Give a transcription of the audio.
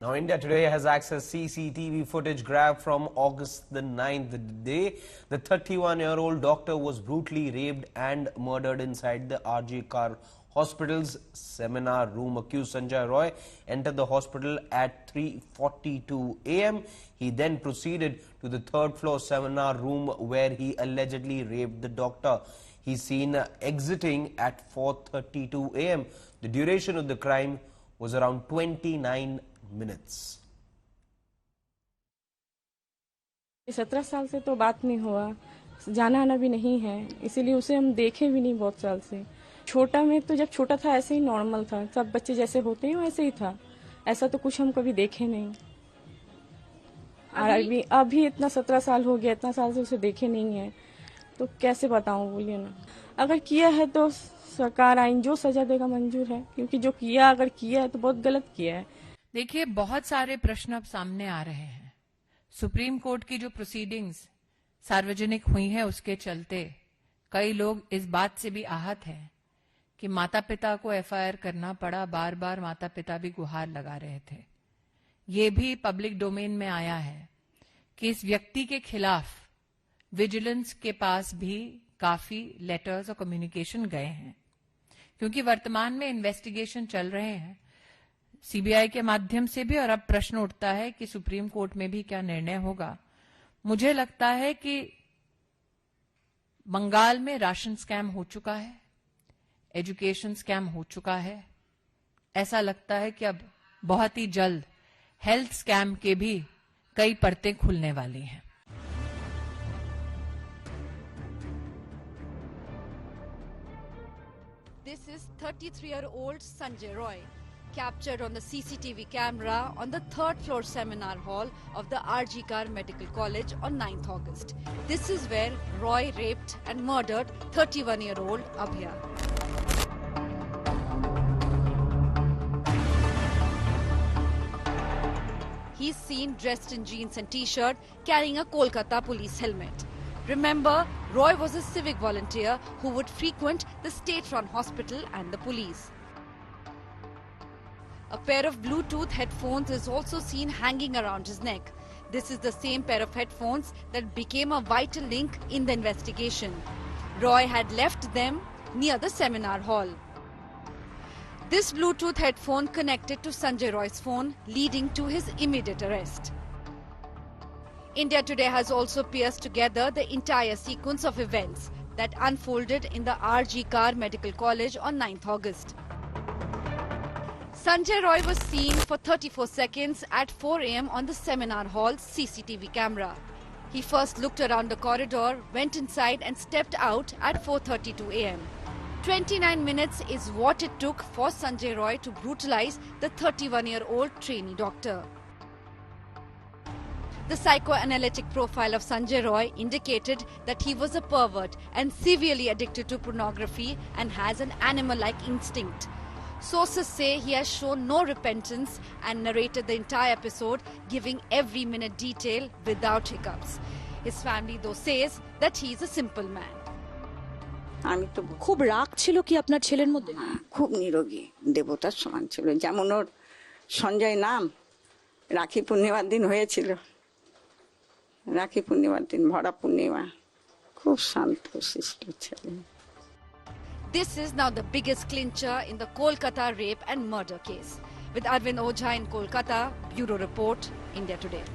Now, India Today has accessed CCTV footage grabbed from August the 9th, the day the 31-year-old doctor was brutally raped and murdered inside the RJ Kar Hospital's seminar room. Accused Sanjay Roy entered the hospital at 3:42 a.m. He then proceeded to the third-floor seminar room where he allegedly raped the doctor. He's seen exiting at 4:32 a.m. The duration of the crime was around 29 minutes. 17 साल से तो बात नहीं हुआ, जाना आना भी नहीं है, इसीलिए उसे हम देखे भी नहीं बहुत साल से। छोटा में तो जब छोटा था ऐसे ही नॉर्मल था, सब बच्चे जैसे होते हैं वैसे ही था, ऐसा तो कुछ हम कभी देखे नहीं। और अभी इतना 17 साल हो गया, इतना साल से उसे देखे नहीं है, तो कैसे बताऊं, बोलिए ना। अगर किया है तो सरकार आइन जो सजा देगा मंजूर है, क्योंकि जो किया अगर किया है तो बहुत गलत किया है। देखिए, बहुत सारे प्रश्न अब सामने आ रहे हैं। सुप्रीम कोर्ट की जो प्रोसीडिंग्स सार्वजनिक हुई है उसके चलते कई लोग इस बात से भी आहत हैं कि माता पिता को एफआईआर करना पड़ा, बार बार माता पिता भी गुहार लगा रहे थे। ये भी पब्लिक डोमेन में आया है कि इस व्यक्ति के खिलाफ विजिलेंस के पास भी काफी लेटर्स और कम्युनिकेशन गए हैं, क्योंकि वर्तमान में इन्वेस्टिगेशन चल रहे हैं सीबीआई के माध्यम से भी। और अब प्रश्न उठता है कि सुप्रीम कोर्ट में भी क्या निर्णय होगा। मुझे लगता है कि बंगाल में राशन स्कैम हो चुका है, एजुकेशन स्कैम हो चुका है, ऐसा लगता है कि अब बहुत ही जल्द हेल्थ स्कैम के भी कई परतें खुलने वाली हैं। This is 33-year-old Sanjay Roy, captured on the CCTV camera on the third-floor seminar hall of the RG Kar Medical College on 9th August. This is where Roy raped and murdered 31-year-old Abhya. He's seen dressed in jeans and t-shirt, carrying a Kolkata police helmet. Remember, Roy was a civic volunteer who would frequent the state-run hospital and the police. A pair of Bluetooth headphones is also seen hanging around his neck. This is the same pair of headphones that became a vital link in the investigation. Roy had left them near the seminar hall. This Bluetooth headphone connected to Sanjay Roy's phone, leading to his immediate arrest. India Today has also pieced together the entire sequence of events that unfolded in the RG Kar Medical College on 9th August. Sanjay Roy was seen for 34 seconds at 4 a.m. on the seminar hall's CCTV camera. He first looked around the corridor, went inside and stepped out at 4:32 a.m. 29 minutes is what it took for Sanjay Roy to brutalize the 31-year-old trainee doctor. The psychoanalytic profile of Sanjay Roy indicated that he was a pervert and severely addicted to pornography and has an animal-like instinct. Sources say he has shown no repentance and narrated the entire episode, giving every minute detail without hiccups. His family though says that he is a simple man. আমি তো খুব রাগ ছিল কি আপনার ছেলের মধ্যে? খুব নিরোগী, দেবতার সমান ছিল। যেমন ওর সঞ্জয় নাম, রাখি পূর্ণিমার দিন হয়েছিল, রাখি পূর্ণিমার দিন ভরা পূর্ণিমা, খুব শান্ত শিষ্ট ছেলে। This is now the biggest clincher in the Kolkata rape and murder case. With Arvind Ojha in Kolkata, Bureau Report, India Today.